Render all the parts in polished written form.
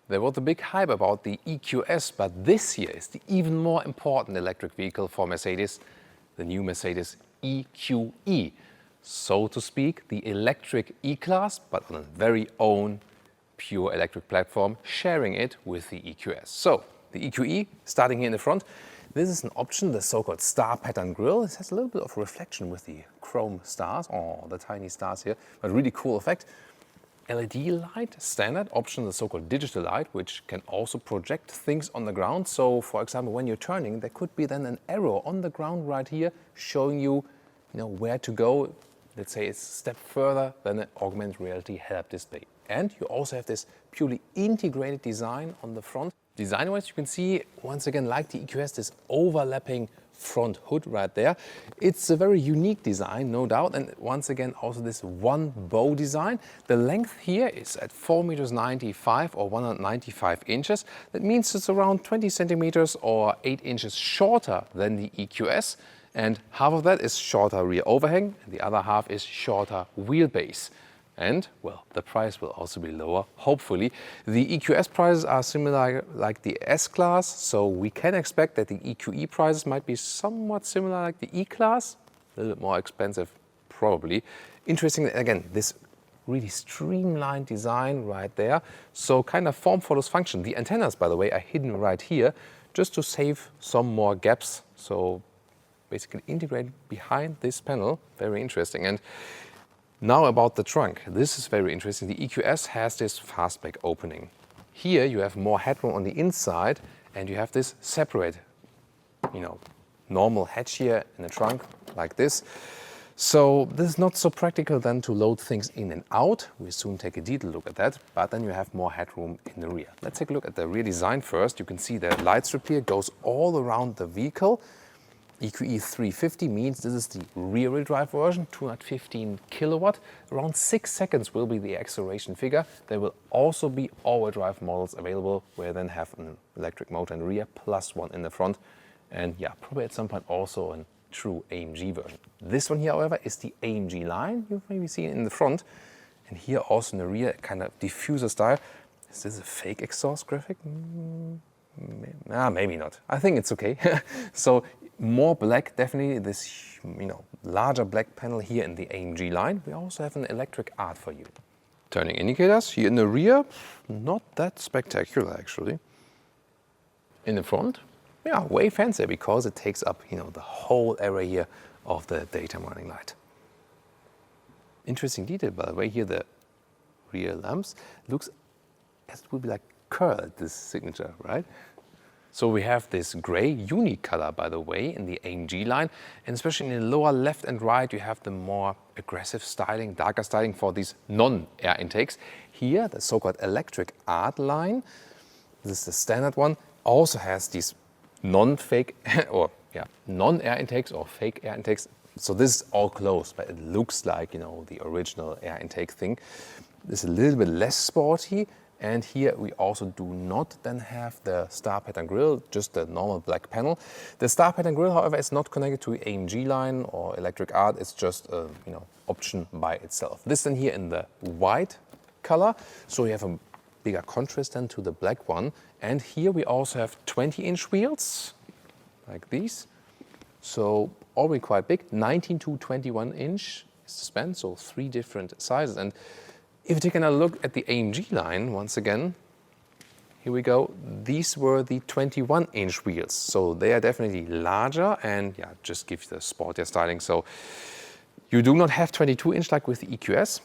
There was a big hype about the EQS, but this year is the even more important electric vehicle for Mercedes, the new Mercedes EQE. So to speak, the electric E-Class, but on a very own pure electric platform, sharing it with the EQS. So the EQE, starting here in the front, this is an option, the so-called star pattern grille. It has a little bit of reflection with the chrome stars, the tiny stars here, but really cool effect. LED light, standard option, the so-called digital light, which can also project things on the ground. So, for example, when you're turning, there could be then an arrow on the ground right here showing you, where to go. Let's say it's a step further than an augmented reality head-up display. And you also have this purely integrated design on the front. Design-wise, you can see, once again, like the EQS, this overlapping front hood right there. It's a very unique design, no doubt, and once again also this one bow design. The length here is at 4,95 meters or 195 inches. That means it's around 20 centimeters or 8 inches shorter than the EQS, and half of that is shorter rear overhang and the other half is shorter wheelbase. And, well, the price will also be lower, hopefully. The EQS prices are similar like the S-Class, so we can expect that the EQE prices might be somewhat similar like the E-Class. A little bit more expensive, probably. Interesting, again, this really streamlined design right there. So kind of form follows function. The antennas, by the way, are hidden right here, just to save some more gaps. So basically integrated behind this panel. Very interesting. And now about the trunk. This is very interesting. The EQS has this fastback opening. Here you have more headroom on the inside and you have this separate, normal hatch here in the trunk like this. So this is not so practical then to load things in and out. We'll soon take a detailed look at that, but then you have more headroom in the rear. Let's take a look at the rear design first. You can see the light strip here goes all around the vehicle. EQE 350 means this is the rear-wheel drive version, 215 kilowatt. Around 6 seconds will be the acceleration figure. There will also be all-wheel drive models available where you then have an electric motor in the rear plus one in the front. And yeah, probably at some point also a true AMG version. This one here, however, is the AMG-Line. You've maybe seen it in the front. And here also in the rear, kind of diffuser style. Is this a fake exhaust graphic? Maybe not. I think it's okay. So more black, definitely this, larger black panel here in the AMG-Line. We also have an Electric Art for you. Turning indicators here in the rear, not that spectacular actually. In the front, yeah, way fancier because it takes up, the whole area here of the daytime running light. Interesting detail, by the way, here the rear lamps looks as it would be like curled, this signature, right? So we have this gray, unique color, by the way, in the AMG-Line. And especially in the lower left and right, you have the more aggressive styling, darker styling for these non-air intakes. Here, the so-called Electric Art line, this is the standard one, also has these non-fake or non-air intakes or fake air intakes. So this is all closed, but it looks like, the original air intake thing. This is a little bit less sporty. And here we also do not then have the star pattern grille, just the normal black panel. The star pattern grille, however, is not connected to AMG-Line or Electric Art. It's just a option by itself. This then here in the white color, so we have a bigger contrast then to the black one. And here we also have 20-inch wheels, like these. So already quite big, 19 to 21 inch span, so 3 different sizes. And if you take another look at the AMG-Line, once again, here we go. These were the 21-inch wheels. So they are definitely larger and just give the sportier styling. So you do not have 22-inch like with the EQS,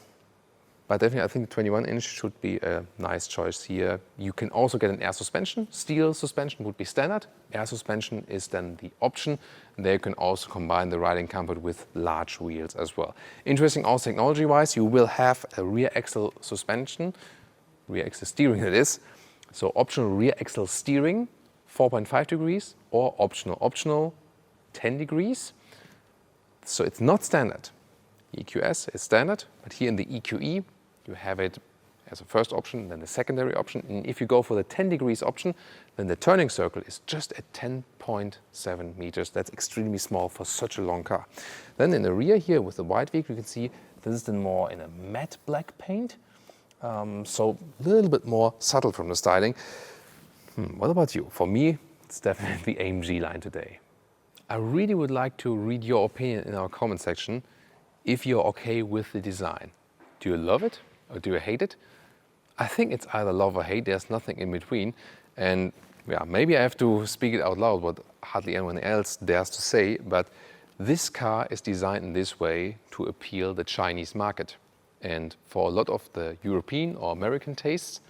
but definitely I think 21-inch should be a nice choice here. You can also get an air suspension. Steel suspension would be standard. Air suspension is then the option. And there you can also combine the riding comfort with large wheels as well. Interesting also technology-wise, you will have a rear axle suspension, rear axle steering that is. So optional rear axle steering, 4.5 degrees, or optional 10 degrees. So it's not standard. EQS is standard, but here in the EQE, you have it as a first option, then the secondary option. And if you go for the 10 degrees option, then the turning circle is just at 10.7 meters. That's extremely small for such a long car. Then in the rear here with the white vehicle, you can see this is then more in a matte black paint. so a little bit more subtle from the styling. What about you? For me, it's definitely the AMG-Line today. I really would like to read your opinion in our comment section if you're okay with the design. Do you love it or do you hate it? I think it's either love or hate, there's nothing in between. And yeah, maybe I have to speak it out loud, what hardly anyone else dares to say, but this car is designed in this way to appeal the Chinese market. And for a lot of the European or American tastes,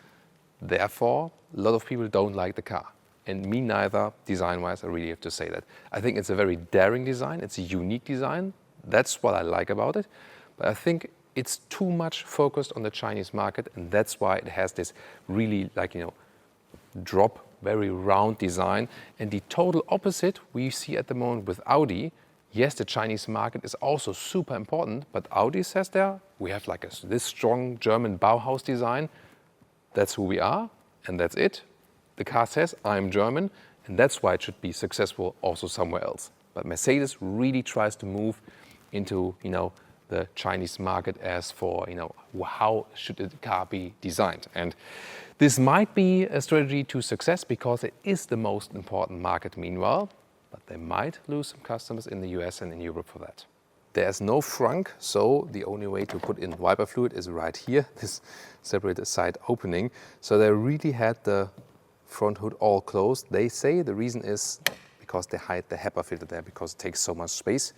therefore, a lot of people don't like the car. And me neither, design-wise, I really have to say that. I think it's a very daring design, it's a unique design. That's what I like about it. But I think it's too much focused on the Chinese market, and that's why it has this really, like, drop, very round design. And the total opposite we see at the moment with Audi. Yes, the Chinese market is also super important, but Audi says there, we have like this strong German Bauhaus design. That's who we are, and that's it. The car says, I'm German, and that's why it should be successful also somewhere else. But Mercedes really tries to move into, the Chinese market as for, how should the car be designed. And this might be a strategy to success because it is the most important market meanwhile, but they might lose some customers in the US and in Europe for that. There's no frunk, so the only way to put in wiper fluid is right here, this separated side opening. So they really had the front hood all closed. They say the reason is because they hide the HEPA filter there because it takes so much space.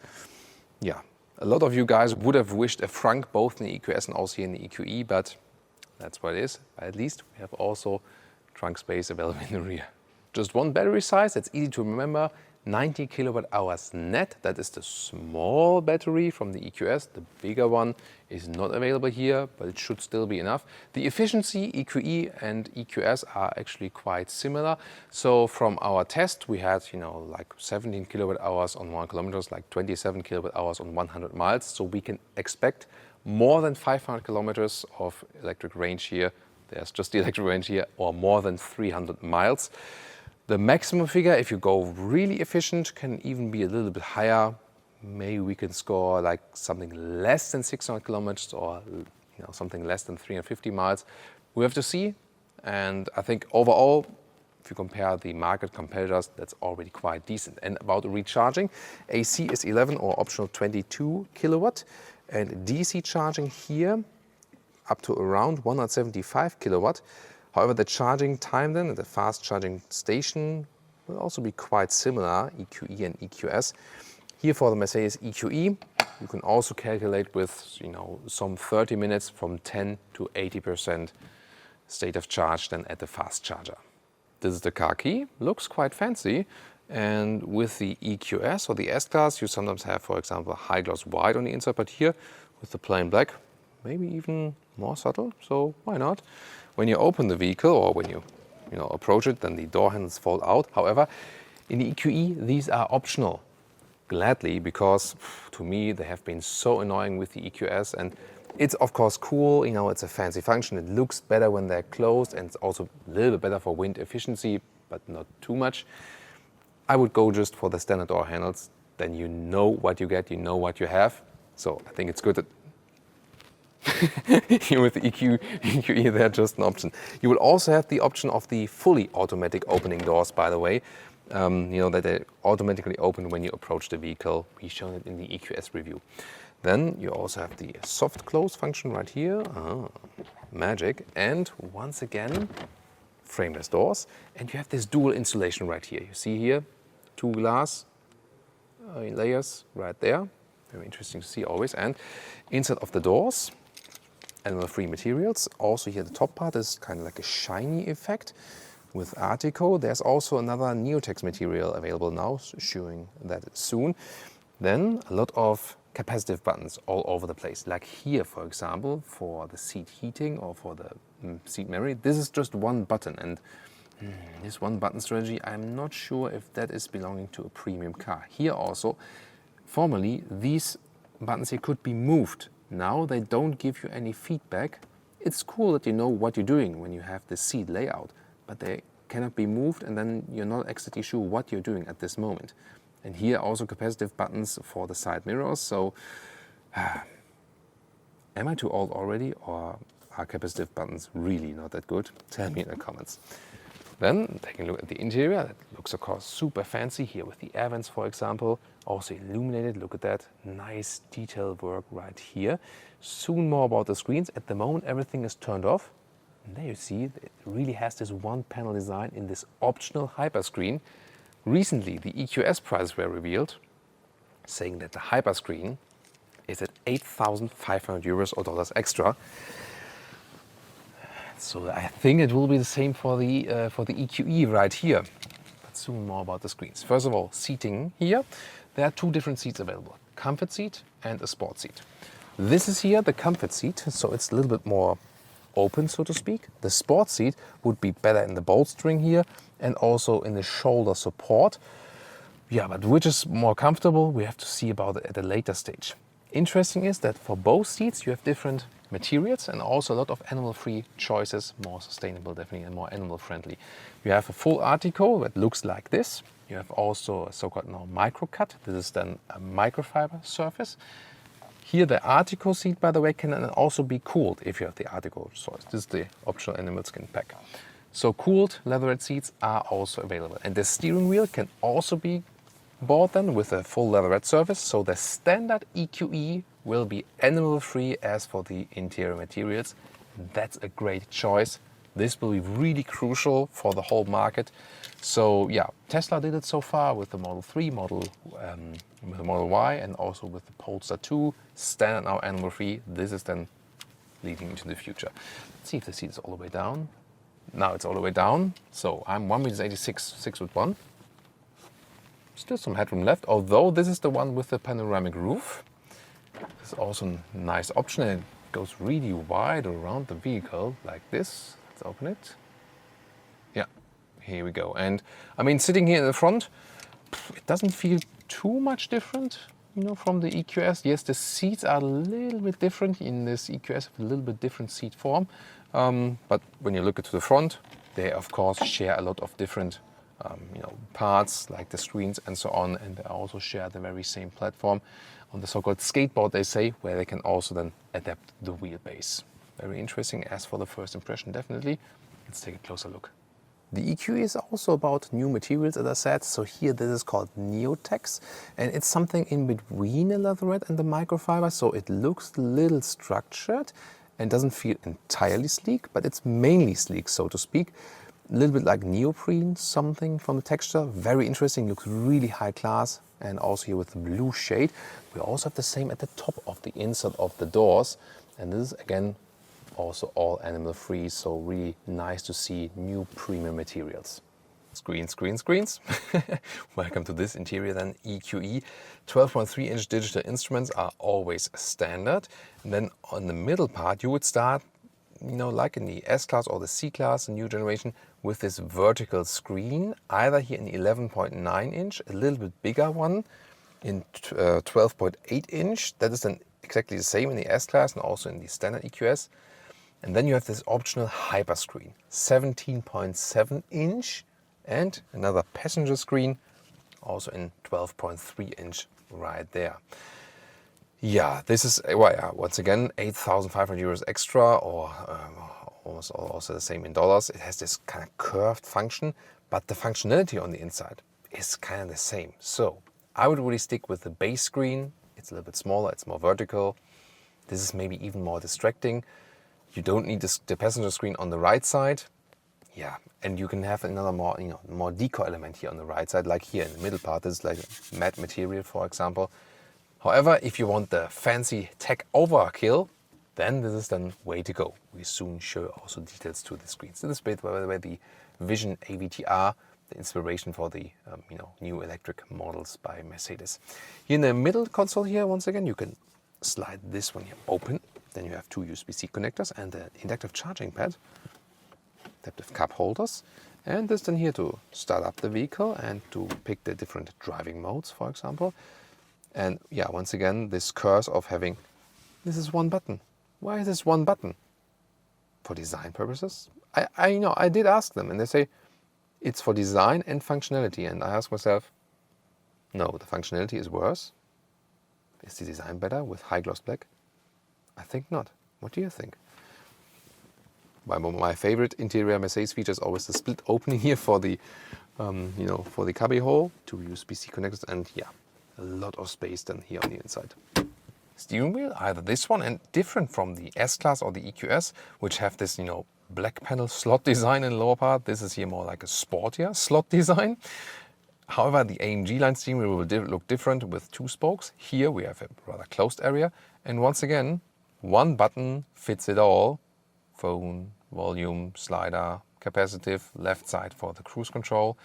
Yeah, a lot of you guys would have wished a frunk both in the EQS and also here in the EQE, but that's what it is. At least we have also trunk space available in the rear. Just one battery size, it's easy to remember. 90 kilowatt hours net, that is the small battery from the EQS. The bigger one is not available here, but it should still be enough. The efficiency, EQE and EQS are actually quite similar. So from our test, we had, like 17 kilowatt hours on 1 kilometer, like 27 kilowatt hours on 100 miles. So we can expect more than 500 kilometers of electric range here. There's just the electric range here, or more than 300 miles. The maximum figure, if you go really efficient, can even be a little bit higher. Maybe we can score like something less than 600 kilometers or something less than 350 miles. We have to see. And I think overall, if you compare the market competitors, that's already quite decent. And about the recharging, AC is 11 or optional 22 kilowatt. And DC charging here up to around 175 kilowatt. However, the charging time then at the fast charging station will also be quite similar, EQE and EQS. Here for the Mercedes EQE, you can also calculate with some 30 minutes from 10 to 80% state of charge then at the fast charger. This is the car key, looks quite fancy. And with the EQS or the S-Class, you sometimes have, for example, a high gloss white on the inside, but here with the plain black, maybe even more subtle, so why not? When you open the vehicle or when you approach it, then the door handles fall out. However, in the EQE, these are optional, gladly, because to me, they have been so annoying with the EQS. And it's of course cool, it's a fancy function. It looks better when they're closed and it's also a little bit better for wind efficiency, but not too much. I would go just for the standard door handles. Then you know what you get, you know what you have. So I think it's good that here with the EQE, they're just an option. You will also have the option of the fully automatic opening doors, by the way. That they automatically open when you approach the vehicle. We've shown it in the EQS review. Then you also have the soft close function right here. Magic. And once again, frameless doors. And you have this dual insulation right here. You see here, 2 glass layers right there. Very interesting to see always. And inside of the doors, animal-free materials. Also here the top part is kind of like a shiny effect with Artico. There's also another Neotex material available now, showing that soon. Then a lot of capacitive buttons all over the place. Like here, for example, for the seat heating or for the seat memory. This is just one button, and this one button strategy, I'm not sure if that is belonging to a premium car. Here also, formerly, these buttons here could be moved. Now they don't give you any feedback. It's cool that you know what you're doing when you have the seat layout, but they cannot be moved and then you're not exactly sure what you're doing at this moment. And here also capacitive buttons for the side mirrors. So am I too old already, or are capacitive buttons really not that good? Tell me in the comments. Then taking a look at the interior, that looks of course super fancy here with the air vents, for example, also illuminated. Look at that, nice detail work right here. Soon more about the screens. At the moment everything is turned off. And there you see it really has this one panel design in this optional Hyperscreen. Recently the EQS prices were revealed, saying that the Hyperscreen is at 8,500 euros or dollars extra. So I think it will be the same for the EQE right here. But soon more about the screens. First of all, seating here. There are two different seats available. Comfort seat and a sport seat. This is here the comfort seat, so it's a little bit more open, so to speak. The sport seat would be better in the bolstering here and also in the shoulder support. Yeah, but which is more comfortable, we have to see about it at a later stage. Interesting is that for both seats you have different materials and also a lot of animal-free choices, more sustainable definitely and more animal-friendly. You have a full article that looks like this. You have also a so-called micro-cut. This is then a microfiber surface. Here the article seat, by the way, can also be cooled if you have the article choice. This is the optional animal skin pack. So cooled leatherette seats are also available. And the steering wheel can also be bought then with a full leatherette surface. So the standard EQE will be animal-free as for the interior materials. That's a great choice. This will be really crucial for the whole market. So yeah, Tesla did it so far with the Model 3, with the Model Y, and also with the Polestar 2. Standard now animal-free. This is then leading into the future. Let's see if the seat is all the way down. Now it's all the way down. So I'm 1,86 6'1". Still some headroom left, although this is the one with the panoramic roof. It's also a nice option and it goes really wide around the vehicle like this. Let's open it. Yeah, here we go. And I mean, sitting here in the front, it doesn't feel too much different, you know, from the EQS. Yes, the seats are a little bit different in this EQS, a little bit different seat form. But when you look at the front, they of course share a lot of different parts like the screens and so on, and they also share the very same platform on the so-called skateboard, they say, where they can also then adapt the wheelbase. Very interesting as for the first impression, definitely. Let's take a closer look. The EQE is also about new materials, as I said. So here this is called Neotex, and it's something in between the leatherette and the microfiber. So it looks a little structured and doesn't feel entirely sleek, but it's mainly sleek, so to speak. A little bit like neoprene, something from the texture. Very interesting, looks really high class. And also here with the blue shade. We also have the same at the top of the inside of the doors. And this is again also all animal free, so really nice to see new premium materials. Screens, screens, screens. Welcome to this interior then, EQE. 12.3-inch digital instruments are always standard. And then on the middle part you would start, you know, like in the S-Class or the C-Class, the new generation, with this vertical screen, either here in 11.9-inch, a little bit bigger one, in 12.8-inch. That is then exactly the same in the S-Class and also in the standard EQS. And then you have this optional Hyperscreen, 17.7-inch, and another passenger screen, also in 12.3-inch right there. Yeah, this is, well, yeah, once again, 8,500 euros extra, or almost also the same in dollars. It has this kind of curved function, but the functionality on the inside is kind of the same. So I would really stick with the base screen. It's a little bit smaller, it's more vertical. This is maybe even more distracting. You don't need the passenger screen on the right side. Yeah, and you can have another more, more deco element here on the right side, like here in the middle part. This is like a matte material, for example. However, if you want the fancy tech overkill, then this is the way to go. We soon show also details to the screens. This is, by the way, the Vision AVTR, the inspiration for the new electric models by Mercedes. Here in the middle console here, once again, you can slide this one here open. Then you have two USB-C connectors and an inductive charging pad, adaptive cup holders, and this then here to start up the vehicle and to pick the different driving modes, for example. And yeah, once again, this curse of having, this is one button. Why is this one button? For design purposes? I did ask them, and they say it's for design and functionality. And I ask myself, no, the functionality is worse. Is the design better with high gloss black? I think not. What do you think? My favorite interior Mercedes feature is always the split opening here for the, for the cubby hole, two USB-C connectors, and yeah, a lot of space then here on the inside. Steering wheel, either this one and different from the S-Class or the EQS, which have this, black panel slot design in the lower part. This is here more like a sportier slot design. However, the AMG line steering wheel will look different with two spokes. Here we have a rather closed area. And once again, one button fits it all. Phone, volume, slider, capacitive, left side for the cruise control.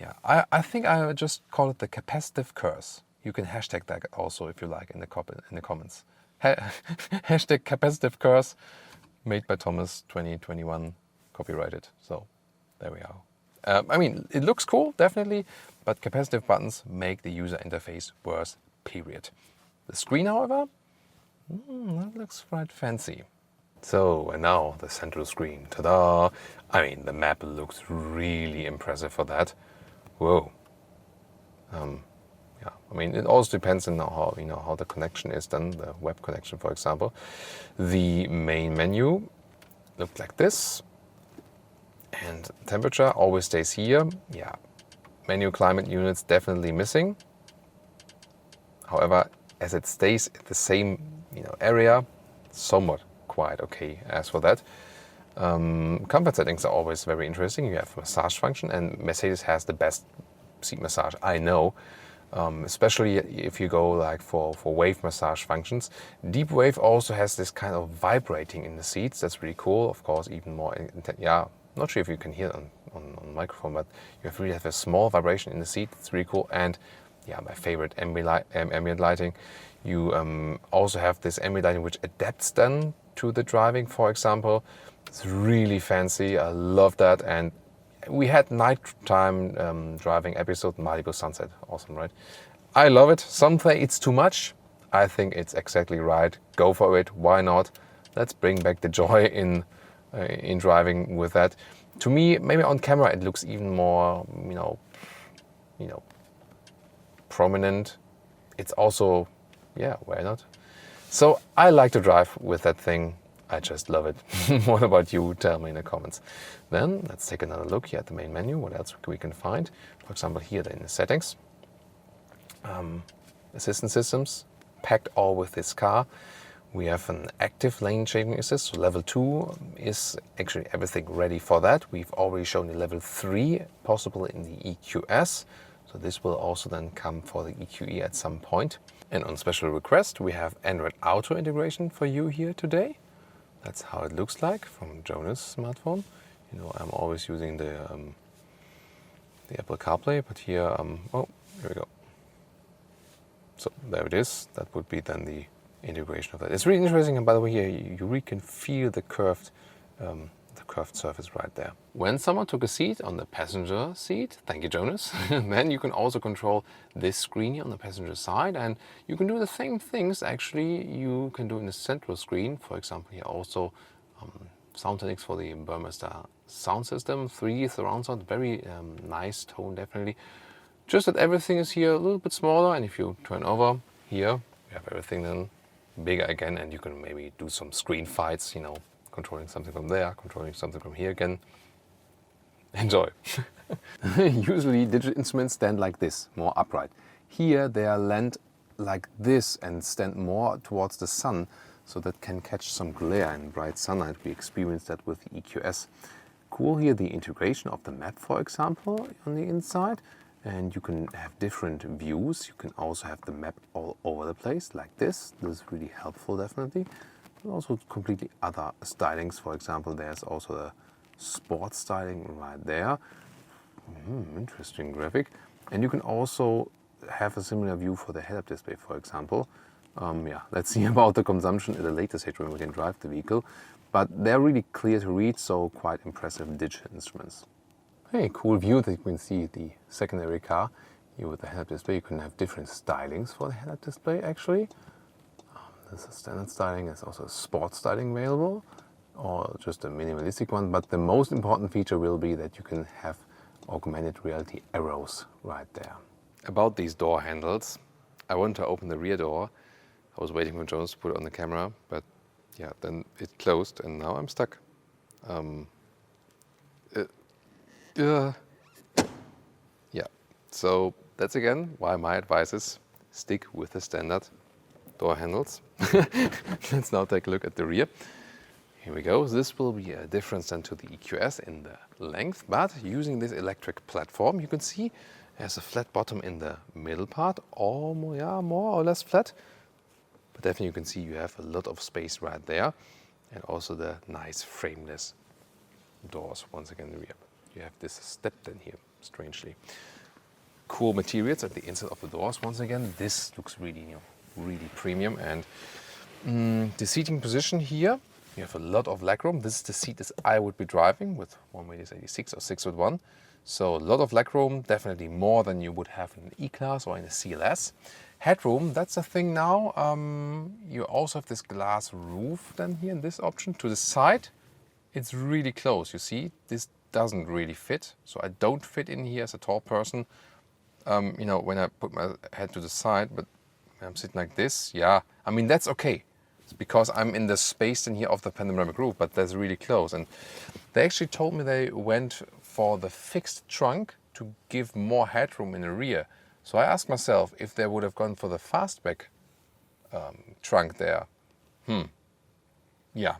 Yeah, I think I would just call it the capacitive curse. You can hashtag that also if you like in the comments. Hashtag capacitive curse, made by Thomas 2021, copyrighted. So there we are. I mean, it looks cool, definitely, but capacitive buttons make the user interface worse, period. The screen, however, that looks quite fancy. So, and now the central screen, ta-da! I mean, the map looks really impressive for that. Whoa. Yeah, I mean, it also depends on how the connection is done, the web connection, for example. The main menu looked like this. And temperature always stays here. Yeah, menu climate units definitely missing. However, as it stays in the same area, somewhat quite okay as for that. Comfort settings are always very interesting. You have massage function, and Mercedes has the best seat massage, I know. Especially if you go like for wave massage functions. Deep wave also has this kind of vibrating in the seats. That's really cool. Of course, even more not sure if you can hear it on microphone, but you really have a small vibration in the seat. It's really cool. And yeah, my favorite ambient lighting. You also have this ambient lighting which adapts then to the driving, for example. It's really fancy. I love that. And we had nighttime driving episode, Malibu Sunset. Awesome, right? I love it. Some say it's too much. I think it's exactly right. Go for it. Why not? Let's bring back the joy in driving with that. To me, maybe on camera it looks even more, prominent. It's also, yeah, why not? So I like to drive with that thing. I just love it. What about you? Tell me in the comments. Then let's take another look here at the main menu. What else we can find? For example, here in the settings, assistance systems, packed all with this car. We have an active lane changing assist. So level 2 is actually everything ready for that. We've already shown the level 3 possible in the EQS. So this will also then come for the EQE at some point. And on special request, we have Android Auto integration for you here today. That's how it looks like from Jonas' smartphone. I'm always using the Apple CarPlay, but here, here we go. So there it is. That would be then the integration of that. It's really interesting, and by the way, here you really can feel the curved surface right there. When someone took a seat on the passenger seat, thank you, Jonas, then you can also control this screen here on the passenger side, and you can do the same things actually you can do in the central screen. For example, here also sound settings for the Burmester sound system, 3D surround sound, very nice tone definitely. Just that everything is here a little bit smaller, and if you turn over here, you have everything then bigger again, and you can maybe do some screen fights, controlling something from there, controlling something from here again. Enjoy. Usually digital instruments stand like this, more upright. Here they are land like this and stand more towards the sun, so that can catch some glare in bright sunlight. We experienced that with the EQS. Cool here, the integration of the map, for example, on the inside. And you can have different views. You can also have the map all over the place, like this. This is really helpful, definitely. But also completely other stylings. For example, there's also a sport styling right there. Interesting graphic. And you can also have a similar view for the head-up display, for example. Yeah, let's see about the consumption at a later stage when we can drive the vehicle. But they're really clear to read, so quite impressive digital instruments. Hey, cool view that you can see the secondary car here with the head-up display. You can have different stylings for the head-up display actually. This is standard styling. There's also a sport styling available, or just a minimalistic one. But the most important feature will be that you can have augmented reality arrows right there. About these door handles, I wanted to open the rear door. I was waiting for Jonas to put it on the camera, but yeah, then it closed and now I'm stuck. Yeah, so that's again why my advice is stick with the standard door handles. Let's now take a look at the rear. Here we go. This will be a difference then to the EQS in the length, but using this electric platform, you can see there's a flat bottom in the middle part, more or less flat. But definitely you can see you have a lot of space right there, and also the nice frameless doors once again in the rear. You have this step then here, strangely. Cool materials at the inside of the doors. Once again, this looks really, really premium. And the seating position here, you have a lot of legroom. This is the seat that I would be driving with 186 or 6'1". So a lot of legroom, definitely more than you would have in an E-Class or in a CLS. Headroom, that's a thing now. You also have this glass roof then here in this option. To the side, it's really close. You see, this doesn't really fit. So I don't fit in here as a tall person. When I put my head to the side, but when I'm sitting like this, yeah, I mean, that's okay. It's because I'm in the space in here of the panoramic roof, but that's really close. And they actually told me they went for the fixed trunk to give more headroom in the rear. So I asked myself if they would have gone for the fastback trunk there. Yeah,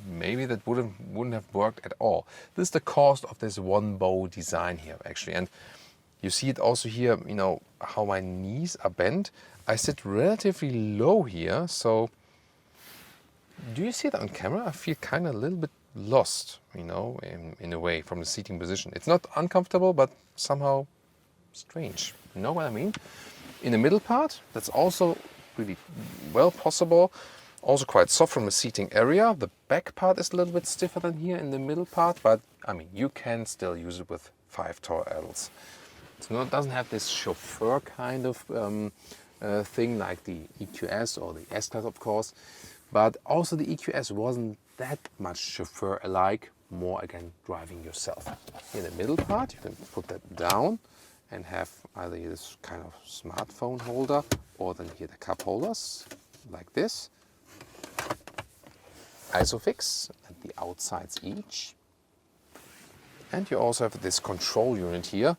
maybe that wouldn't have worked at all. This is the cost of this one bow design here, actually. And you see it also here, how my knees are bent. I sit relatively low here, so do you see it on camera? I feel kind of a little bit lost, in a way, from the seating position. It's not uncomfortable, but somehow strange. You know what I mean? In the middle part, that's also really well possible. Also quite soft from the seating area. The back part is a little bit stiffer than here in the middle part, but I mean, you can still use it with 5 tall adults. So it doesn't have this chauffeur kind of thing like the EQS or the S-Class, of course. But also the EQS wasn't that much chauffeur-alike, more again driving yourself. In the middle part, you can put that down and have either this kind of smartphone holder or then here the cup holders, like this. Isofix at the outsides each. And you also have this control unit here.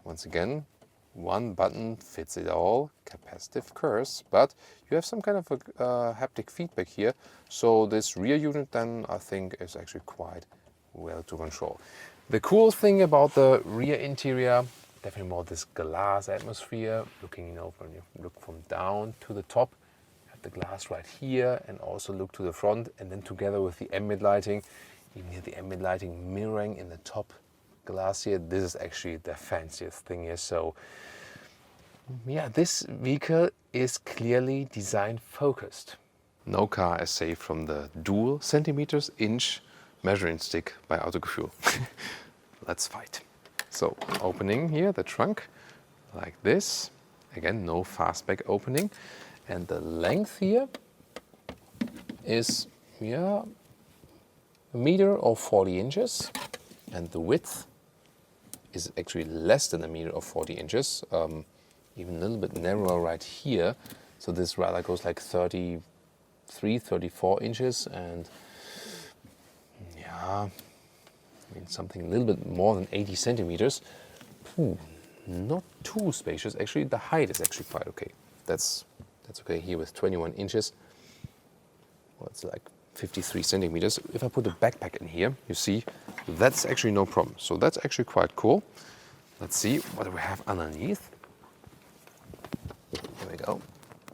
Once again, one button fits it all, capacitive curse, but you have some kind of a haptic feedback here. So this rear unit then I think is actually quite well to control. The cool thing about the rear interior, definitely more this glass atmosphere, looking, when you look from down to the top, you have the glass right here and also look to the front, and then together with the ambient lighting, even here the ambient lighting mirroring in the top glass here, this is actually the fanciest thing here. So yeah, this vehicle is clearly design focused. No car is safe from the dual centimeters inch measuring stick by Autogefühl. Let's fight. So opening here the trunk like this. Again, no fastback opening. And the length here is a meter or 40 inches. And the width is actually less than a meter or 40 inches. Even a little bit narrower right here. So this rather goes like 33, 34 inches. And yeah, something a little bit more than 80 centimeters. Not too spacious. Actually, the height is actually quite okay. That's okay here with 21 inches. Well, it's like 53 centimeters. If I put a backpack in here, you see, that's actually no problem. So that's actually quite cool. Let's see what do we have underneath. Here we go.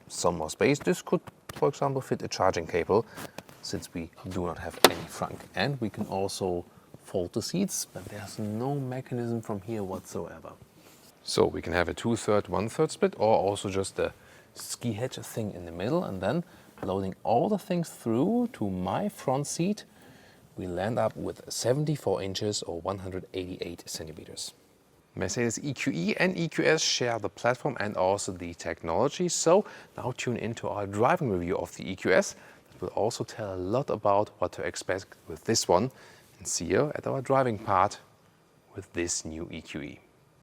Some more space. This could, for example, fit a charging cable, since we do not have any trunk. And we can also fold the seats, but there's no mechanism from here whatsoever. So we can have a 2/3, 1/3 split, or also just a ski hatch thing in the middle, and then loading all the things through to my front seat, we land up with 74 inches or 188 centimeters. Mercedes EQE and EQS share the platform and also the technology. So now tune into our driving review of the EQS. That will also tell a lot about what to expect with this one. And see you at our driving part with this new EQE.